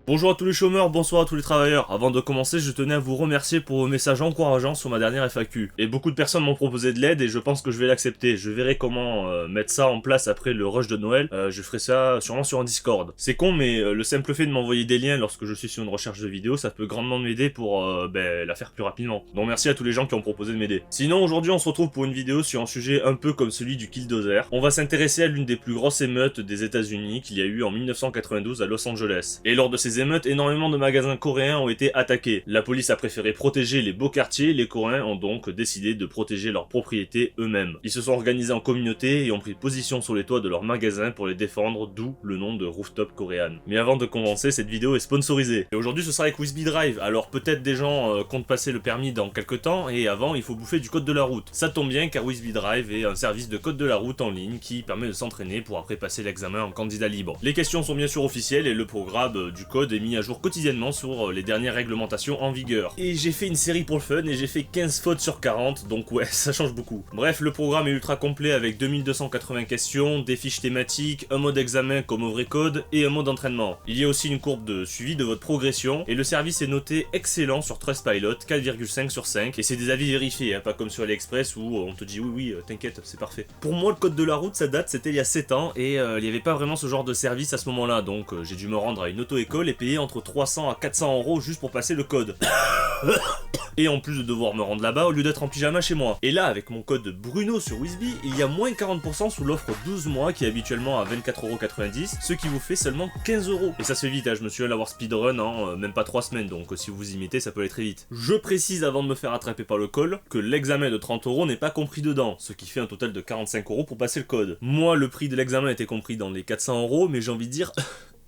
Bonjour à tous les chômeurs, bonsoir à tous les travailleurs. Avant de commencer, je tenais à vous remercier pour vos messages encourageants sur ma dernière FAQ. Et beaucoup de personnes m'ont proposé de l'aide et je pense que je vais l'accepter. Je verrai comment mettre ça en place après le rush de Noël. Je ferai ça sûrement sur un Discord. C'est con, mais le simple fait de m'envoyer des liens lorsque je suis sur une recherche de vidéo, ça peut grandement m'aider pour la faire plus rapidement. Donc merci à tous les gens qui ont proposé de m'aider. Sinon, aujourd'hui, on se retrouve pour une vidéo sur un sujet un peu comme celui du Killdozer. On va s'intéresser à l'une des plus grosses émeutes des États-Unis qu'il y a eu en 1992 à Los Angeles. Et lors de ces émeutes, énormément de magasins coréens ont été attaqués. La police a préféré protéger les beaux quartiers, les Coréens ont donc décidé de protéger leurs propriétés eux-mêmes. Ils se sont organisés en communauté et ont pris position sur les toits de leurs magasins pour les défendre, d'où le nom de Rooftop Korean. Mais avant de commencer, cette vidéo est sponsorisée. Et aujourd'hui ce sera avec Wispy Drive, alors peut-être des gens comptent passer le permis dans quelques temps, et avant il faut bouffer du code de la route. Ça tombe bien car Wispy Drive est un service de code de la route en ligne qui permet de s'entraîner pour après passer l'examen en candidat libre. Les questions sont bien sûr officielles et le programme du code est mis à jour quotidiennement sur les dernières réglementations en vigueur. Et j'ai fait une série pour le fun et j'ai fait 15 fautes sur 40, donc ouais, ça change beaucoup. Bref, le programme est ultra complet avec 2280 questions, des fiches thématiques, un mode examen comme au vrai code et un mode entraînement. Il y a aussi une courbe de suivi de votre progression et le service est noté excellent sur Trustpilot, 4,5 sur 5, et c'est des avis vérifiés, hein, pas comme sur AliExpress où on te dit oui, t'inquiète, c'est parfait. Pour moi, le code de la route, ça date, c'était il y a 7 ans et il n'y avait pas vraiment ce genre de service à ce moment-là, donc j'ai dû me rendre à une auto-école et payer entre 300 à 400 € juste pour passer le code. Et en plus de devoir me rendre là-bas au lieu d'être en pyjama chez moi. Et là, avec mon code Bruno sur Wispy, il y a moins 40% sous l'offre 12 mois qui est habituellement à 24,90 €, ce qui vous fait seulement 15 €. Et ça se fait vite, hein, je me suis allé l'avoir speedrun en même pas 3 semaines, donc si vous imitez, ça peut aller très vite. Je précise avant de me faire attraper par le call que l'examen de 30 € n'est pas compris dedans, ce qui fait un total de 45 € pour passer le code. Moi, le prix de l'examen était compris dans les 400 €, mais j'ai envie de dire...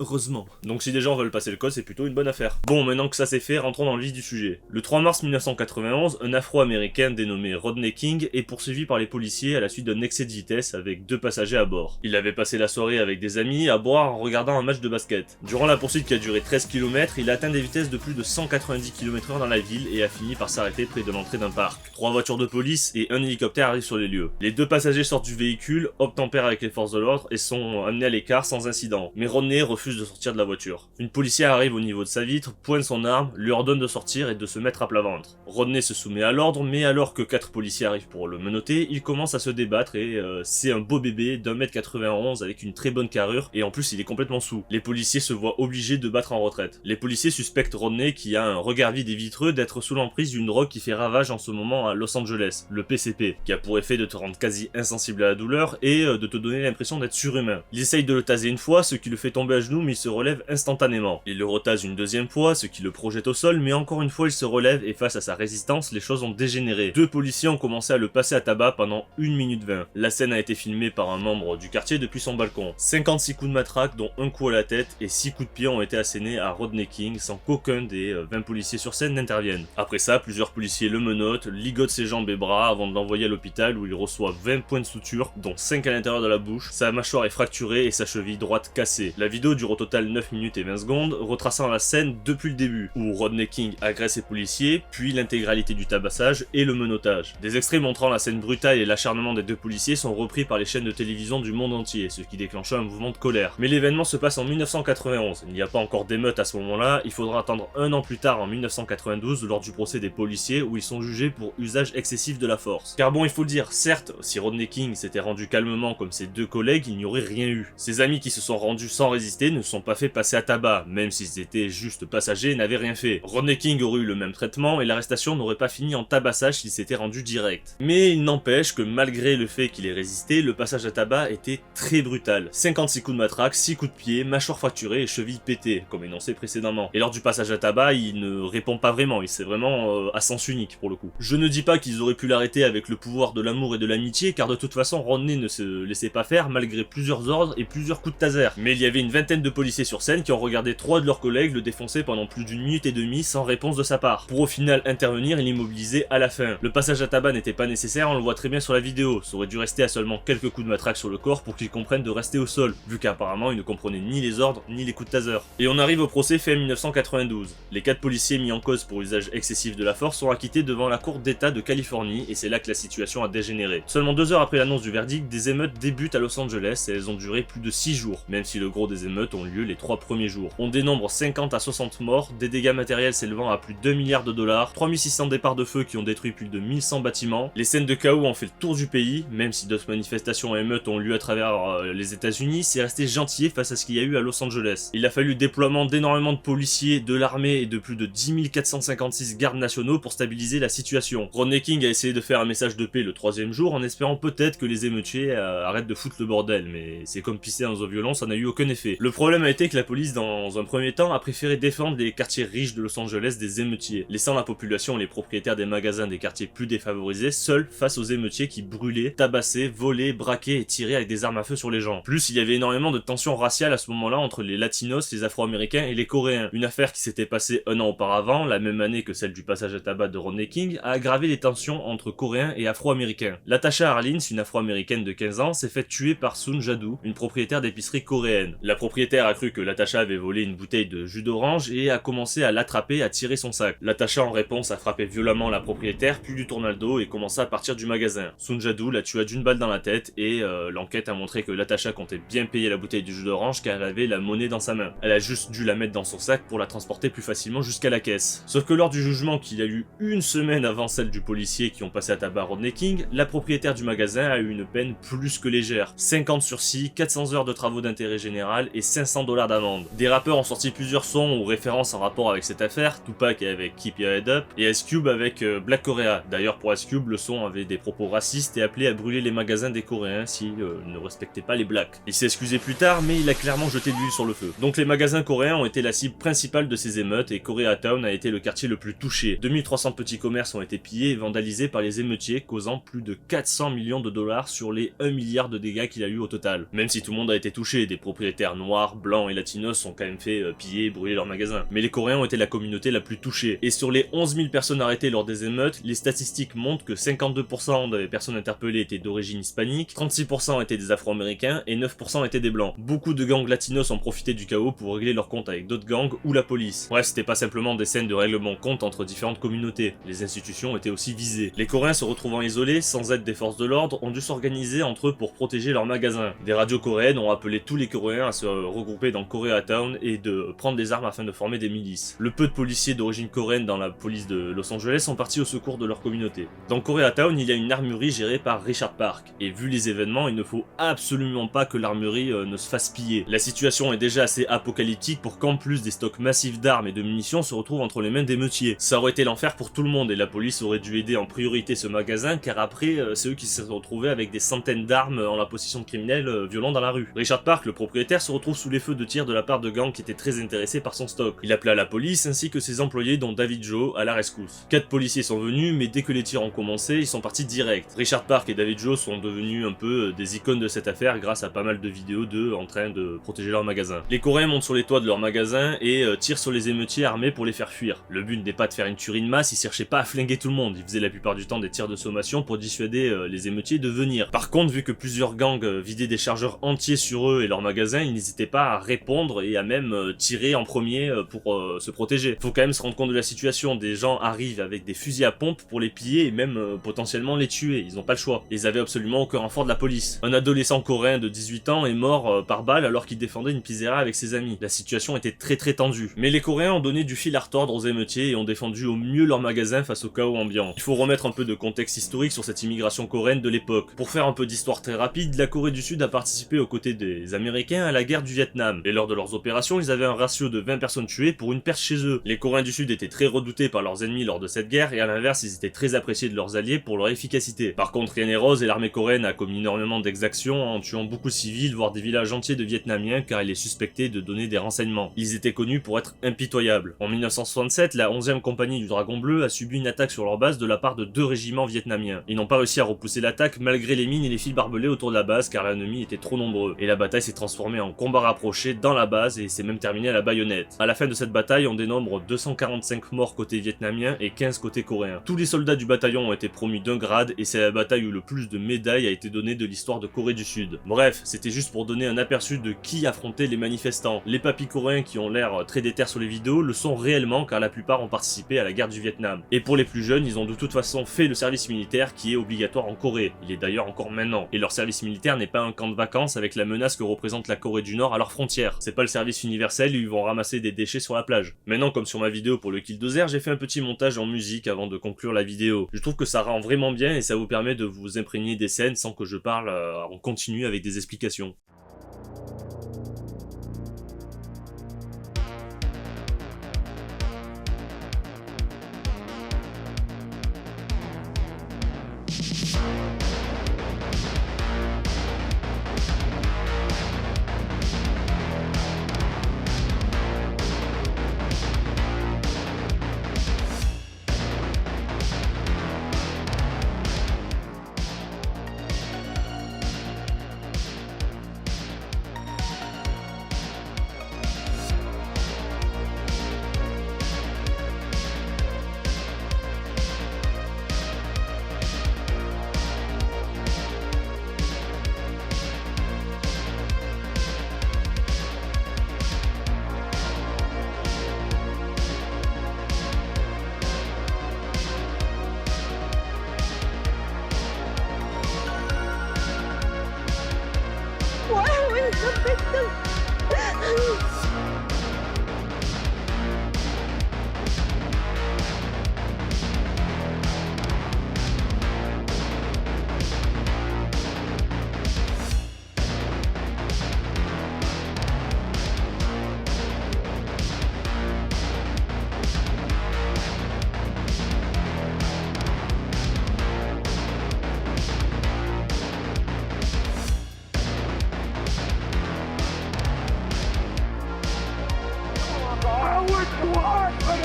heureusement. Donc si des gens veulent passer le code, c'est plutôt une bonne affaire. Bon, maintenant que ça c'est fait, rentrons dans le vif du sujet. Le 3 mars 1991, un Afro-Américain dénommé Rodney King est poursuivi par les policiers à la suite d'un excès de vitesse avec 2 passagers à bord. Il avait passé la soirée avec des amis à boire en regardant un match de basket. Durant la poursuite qui a duré 13 km, il a atteint des vitesses de plus de 190 km/h dans la ville et a fini par s'arrêter près de l'entrée d'un parc. 3 voitures de police et un hélicoptère arrivent sur les lieux. Les 2 passagers sortent du véhicule, obtempèrent avec les forces de l'ordre et sont amenés à l'écart sans incident. Mais Rodney refuse de sortir de la voiture. Une policière arrive au niveau de sa vitre, pointe son arme, lui ordonne de sortir et de se mettre à plat ventre. Rodney se soumet à l'ordre, mais alors que 4 policiers arrivent pour le menotter, il commence à se débattre et c'est un beau bébé d'1m91 avec une très bonne carrure et en plus il est complètement saoul. Les policiers se voient obligés de battre en retraite. Les policiers suspectent Rodney qui a un regard vide et vitreux d'être sous l'emprise d'une drogue qui fait ravage en ce moment à Los Angeles, le PCP, qui a pour effet de te rendre quasi insensible à la douleur et de te donner l'impression d'être surhumain. Il essaye de le taser une fois, ce qui le fait tomber à genoux mais il se relève instantanément. Il le retase une deuxième fois, ce qui le projette au sol, mais encore une fois il se relève et face à sa résistance, les choses ont dégénéré. 2 policiers ont commencé à le passer à tabac pendant 1 minute 20. La scène a été filmée par un membre du quartier depuis son balcon. 56 coups de matraque, dont un coup à la tête, et 6 coups de pied ont été assénés à Rodney King sans qu'aucun des 20 policiers sur scène n'intervienne. Après ça, plusieurs policiers le menottent, ligotent ses jambes et bras avant de l'envoyer à l'hôpital où il reçoit 20 points de suture, dont 5 à l'intérieur de la bouche. Sa mâchoire est fracturée et sa cheville droite cassée. La vidéo dure au total 9 minutes et 20 secondes, retraçant la scène depuis le début, où Rodney King agresse les policiers, puis l'intégralité du tabassage et le menottage. Des extraits montrant la scène brutale et l'acharnement des 2 policiers sont repris par les chaînes de télévision du monde entier, ce qui déclencha un mouvement de colère. Mais l'événement se passe en 1991, il n'y a pas encore d'émeute à ce moment-là, il faudra attendre 1 an plus tard en 1992 lors du procès des policiers où ils sont jugés pour usage excessif de la force. Car bon, il faut le dire, certes, si Rodney King s'était rendu calmement comme ses 2 collègues, il n'y aurait rien eu. Ses amis qui se sont rendus sans résister ne se sont pas fait passer à tabac, même s'ils étaient juste passagers et n'avaient rien fait. Rodney King aurait eu le même traitement et l'arrestation n'aurait pas fini en tabassage s'il s'était rendu direct. Mais il n'empêche que malgré le fait qu'il ait résisté, le passage à tabac était très brutal. 56 coups de matraque, 6 coups de pied, mâchoire fracturée et cheville pétée, comme énoncé précédemment. Et lors du passage à tabac, il ne répond pas vraiment, il c'est vraiment à sens unique pour le coup. Je ne dis pas qu'ils auraient pu l'arrêter avec le pouvoir de l'amour et de l'amitié, car de toute façon Rodney ne se laissait pas faire malgré plusieurs ordres et plusieurs coups de taser. Mais il y avait une vingtaine de policiers sur scène qui ont regardé 3 de leurs collègues le défoncer pendant plus d'1 minute et demie sans réponse de sa part, pour au final intervenir et l'immobiliser à la fin. Le passage à tabac n'était pas nécessaire, on le voit très bien sur la vidéo, ça aurait dû rester à seulement quelques coups de matraque sur le corps pour qu'il comprenne de rester au sol, vu qu'apparemment il ne comprenait ni les ordres ni les coups de taser. Et on arrive au procès fait en 1992. Les 4 policiers mis en cause pour usage excessif de la force sont acquittés devant la cour d'état de Californie et c'est là que la situation a dégénéré. Seulement 2 heures après l'annonce du verdict, des émeutes débutent à Los Angeles et elles ont duré plus de 6 jours, même si le gros des émeutes ont lieu les 3 premiers jours. On dénombre 50 à 60 morts, des dégâts matériels s'élevant à plus de 2 milliards de dollars, 3600 départs de feu qui ont détruit plus de 1100 bâtiments. Les scènes de chaos ont fait le tour du pays, même si d'autres manifestations et émeutes ont lieu à travers les États-Unis, c'est resté gentil face à ce qu'il y a eu à Los Angeles. Il a fallu le déploiement d'énormément de policiers, de l'armée et de plus de 10 456 gardes nationaux pour stabiliser la situation. Rodney King a essayé de faire un message de paix le 3e jour en espérant peut-être que les émeutiers arrêtent de foutre le bordel, mais c'est comme pisser dans eau violente, ça n'a eu aucun effet. Le problème a été que la police, dans un premier temps, a préféré défendre les quartiers riches de Los Angeles des émeutiers, laissant la population et les propriétaires des magasins des quartiers plus défavorisés seuls face aux émeutiers qui brûlaient, tabassaient, volaient, braquaient et tiraient avec des armes à feu sur les gens. Plus, il y avait énormément de tensions raciales à ce moment-là entre les latinos, les afro-américains et les coréens. Une affaire qui s'était passée un an auparavant, la même année que celle du passage à tabac de Rodney King, a aggravé les tensions entre coréens et afro-américains. Latasha Harlins, une afro-américaine de 15 ans, s'est fait tuer par Sun Jadu, une propriétaire d'épicerie coréenne. La propriétaire a cru que Latasha avait volé une bouteille de jus d'orange et a commencé à l'attraper, à tirer son sac. Latasha en réponse a frappé violemment la propriétaire, puis lui tourna le dos et commença à partir du magasin. Sun Jadu la tua d'une balle dans la tête et l'enquête a montré que Latasha comptait bien payer la bouteille de jus d'orange car elle avait la monnaie dans sa main. Elle a juste dû la mettre dans son sac pour la transporter plus facilement jusqu'à la caisse. Sauf que lors du jugement qu'il a eu une semaine avant celle du policier qui ont passé à tabac Rodney King, la propriétaire du magasin a eu une peine plus que légère. 50 sursis, 400 heures de travaux d'intérêt général et 500 $ d'amende. Des rappeurs ont sorti plusieurs sons ou références en rapport avec cette affaire, Tupac avec Keep Your Head Up et Ice Cube avec Black Korea. D'ailleurs pour Ice Cube, le son avait des propos racistes et appelait à brûler les magasins des Coréens s'ils ne respectaient pas les blacks. Il s'est excusé plus tard mais il a clairement jeté de l'huile sur le feu. Donc les magasins coréens ont été la cible principale de ces émeutes et Koreatown a été le quartier le plus touché. 2300 petits commerces ont été pillés et vandalisés par les émeutiers, causant plus de 400 millions de dollars sur les 1 milliard de dégâts qu'il a eu au total. Même si tout le monde a été touché, des propriétaires noirs, blancs et latinos sont quand même fait piller et brûler leurs magasins. Mais les Coréens ont été la communauté la plus touchée. Et sur les 11 000 personnes arrêtées lors des émeutes, les statistiques montrent que 52% des personnes interpellées étaient d'origine hispanique, 36% étaient des afro-américains et 9% étaient des blancs. Beaucoup de gangs latinos ont profité du chaos pour régler leurs comptes avec d'autres gangs ou la police. Bref, c'était pas simplement des scènes de règlement de compte entre différentes communautés. Les institutions étaient aussi visées. Les Coréens se retrouvant isolés, sans aide des forces de l'ordre, ont dû s'organiser entre eux pour protéger leurs magasins. Des radios coréennes ont appelé tous les Coréens à se regrouper dans Koreatown et de prendre des armes afin de former des milices. Le peu de policiers d'origine coréenne dans la police de Los Angeles sont partis au secours de leur communauté. Dans Koreatown, il y a une armurerie gérée par Richard Park. Et vu les événements, il ne faut absolument pas que l'armurerie ne se fasse piller. La situation est déjà assez apocalyptique pour qu'en plus des stocks massifs d'armes et de munitions se retrouvent entre les mains des meutiers. Ça aurait été l'enfer pour tout le monde et la police aurait dû aider en priorité ce magasin car après c'est eux qui se sont retrouvés avec des centaines d'armes en la possession de criminels violents dans la rue. Richard Park, le propriétaire, se retrouve sous les feux de tir de la part de gangs qui étaient très intéressés par son stock. Il appela la police ainsi que ses employés dont David Joe à la rescousse. 4 policiers sont venus mais dès que les tirs ont commencé, ils sont partis direct. Richard Park et David Joe sont devenus un peu des icônes de cette affaire grâce à pas mal de vidéos d'eux en train de protéger leur magasin. Les Coréens montent sur les toits de leur magasin et tirent sur les émeutiers armés pour les faire fuir. Le but n'est pas de faire une tuerie de masse, ils cherchaient pas à flinguer tout le monde, ils faisaient la plupart du temps des tirs de sommation pour dissuader les émeutiers de venir. Par contre, vu que plusieurs gangs vidaient des chargeurs entiers sur eux et leur magasin, ils n'hésitaient pas à répondre et à même tirer en premier pour se protéger. Faut quand même se rendre compte de la situation, des gens arrivent avec des fusils à pompe pour les piller et même potentiellement les tuer, ils n'ont pas le choix. Ils avaient absolument aucun renfort de la police. Un adolescent coréen de 18 ans est mort par balle alors qu'il défendait une pizzeria avec ses amis. La situation était très tendue. Mais les Coréens ont donné du fil à retordre aux émeutiers et ont défendu au mieux leur magasin face au chaos ambiant. Il faut remettre un peu de contexte historique sur cette immigration coréenne de l'époque. Pour faire un peu d'histoire très rapide, la Corée du Sud a participé aux côtés des Américains à la guerre du Vietnam. Et lors de leurs opérations, ils avaient un ratio de 20 personnes tuées pour une perte chez eux. Les Coréens du Sud étaient très redoutés par leurs ennemis lors de cette guerre et à l'inverse, ils étaient très appréciés de leurs alliés pour leur efficacité. Par contre, rien n'est rose et l'armée coréenne a commis énormément d'exactions en tuant beaucoup de civils, voire des villages entiers de Vietnamiens car il est suspecté de donner des renseignements. Ils étaient connus pour être impitoyables. En 1967, la 11e compagnie du Dragon Bleu a subi une attaque sur leur base de la part de 2 régiments vietnamiens. Ils n'ont pas réussi à repousser l'attaque malgré les mines et les fils barbelés autour de la base car l'ennemi était trop nombreux. Et la bataille s'est transformée en combat rapproché dans la base et s'est même terminée à la baïonnette. À la fin de cette bataille, on dénombre 245 morts côté vietnamien et 15 côté coréen. Tous les soldats du bataillon ont été promus d'un grade et c'est la bataille où le plus de médailles a été donné de l'histoire de Corée du Sud. Bref, c'était juste pour donner un aperçu de qui affrontait les manifestants. Les papis coréens qui ont l'air très déter sur les vidéos le sont réellement car la plupart ont participé à la guerre du Vietnam. Et pour les plus jeunes, ils ont de toute façon fait le service militaire qui est obligatoire en Corée. Il est d'ailleurs encore maintenant. Et leur service militaire n'est pas un camp de vacances avec la menace que représente la Corée du Nord à leur leurs frontières. C'est pas le service universel où ils vont ramasser des déchets sur la plage. Maintenant, comme sur ma vidéo pour le Killdozer, j'ai fait un petit montage en musique avant de conclure la vidéo. Je trouve que ça rend vraiment bien et ça vous permet de vous imprégner des scènes sans que je parle en continu avec des explications.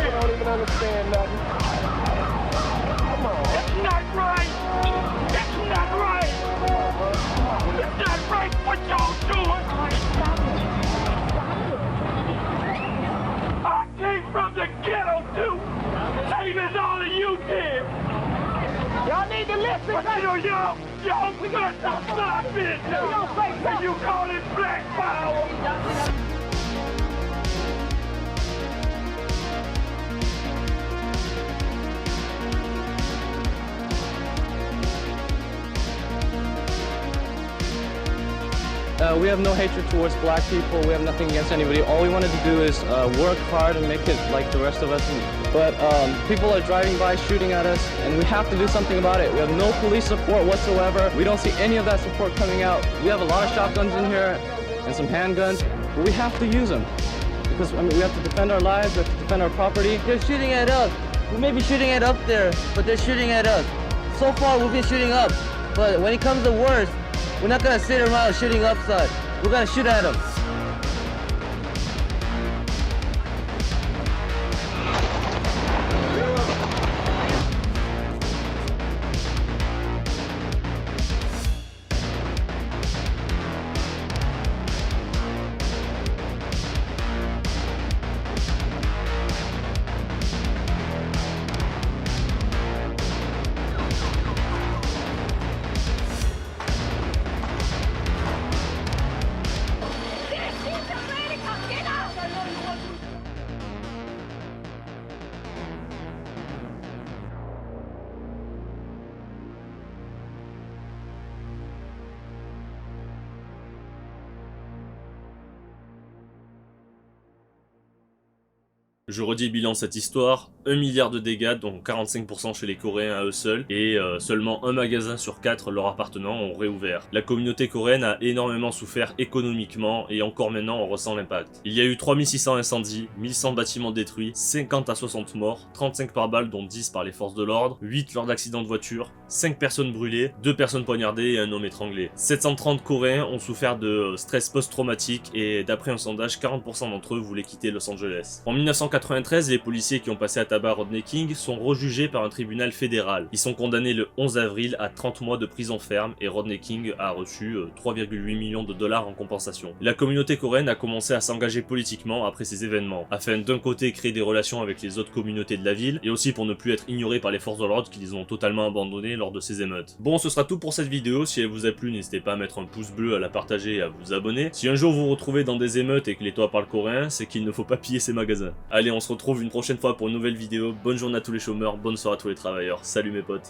I don't even understand nothing. Come on. That's not right. That's not right. It's not right what y'all doing. I came from the ghetto too. Same as all of you did. Y'all need to listen. But y'all got to stop it. And you call it black power. We have no hatred towards black people. We have nothing against anybody. All we wanted to do is work hard and make it like the rest of us. But people are driving by, shooting at us, and we have to do something about it. We have no police support whatsoever. We don't see any of that support coming out. We have a lot of shotguns in here and some handguns, but we have to use them. Because I mean, we have to defend our lives, we have to defend our property. They're shooting at us. We may be shooting at up there, but they're shooting at us. So far, we've been shooting up. But when it comes to worse, we're not gonna sit around shooting upside. We're gonna shoot at them. Je redis bilan cette histoire, 1 milliard de dégâts, dont 45% chez les Coréens à eux seuls, et seulement un magasin sur 4 leur appartenant ont réouvert. La communauté coréenne a énormément souffert économiquement, et encore maintenant on ressent l'impact. Il y a eu 3600 incendies, 1100 bâtiments détruits, 50 à 60 morts, 35 par balle dont 10 par les forces de l'ordre, 8 lors d'accidents de voiture, 5 personnes brûlées, 2 personnes poignardées et un homme étranglé. 730 Coréens ont souffert de stress post-traumatique, et d'après un sondage, 40% d'entre eux voulaient quitter Los Angeles. En 1993, les policiers qui ont passé à tabac Rodney King sont rejugés par un tribunal fédéral. Ils sont condamnés le 11 avril à 30 mois de prison ferme et Rodney King a reçu 3,8 millions de dollars en compensation. La communauté coréenne a commencé à s'engager politiquement après ces événements, afin d'un côté créer des relations avec les autres communautés de la ville, et aussi pour ne plus être ignorés par les forces de l'ordre qui les ont totalement abandonnés lors de ces émeutes. Bon, ce sera tout pour cette vidéo. Si elle vous a plu, n'hésitez pas à mettre un pouce bleu, à la partager et à vous abonner. Si un jour vous vous retrouvez dans des émeutes et que les toits parlent coréen, c'est qu'il ne faut pas piller ces magasins. Allez, on se retrouve une prochaine fois pour une nouvelle vidéo. Bonne journée à tous les chômeurs, bonne soirée à tous les travailleurs. Salut mes potes.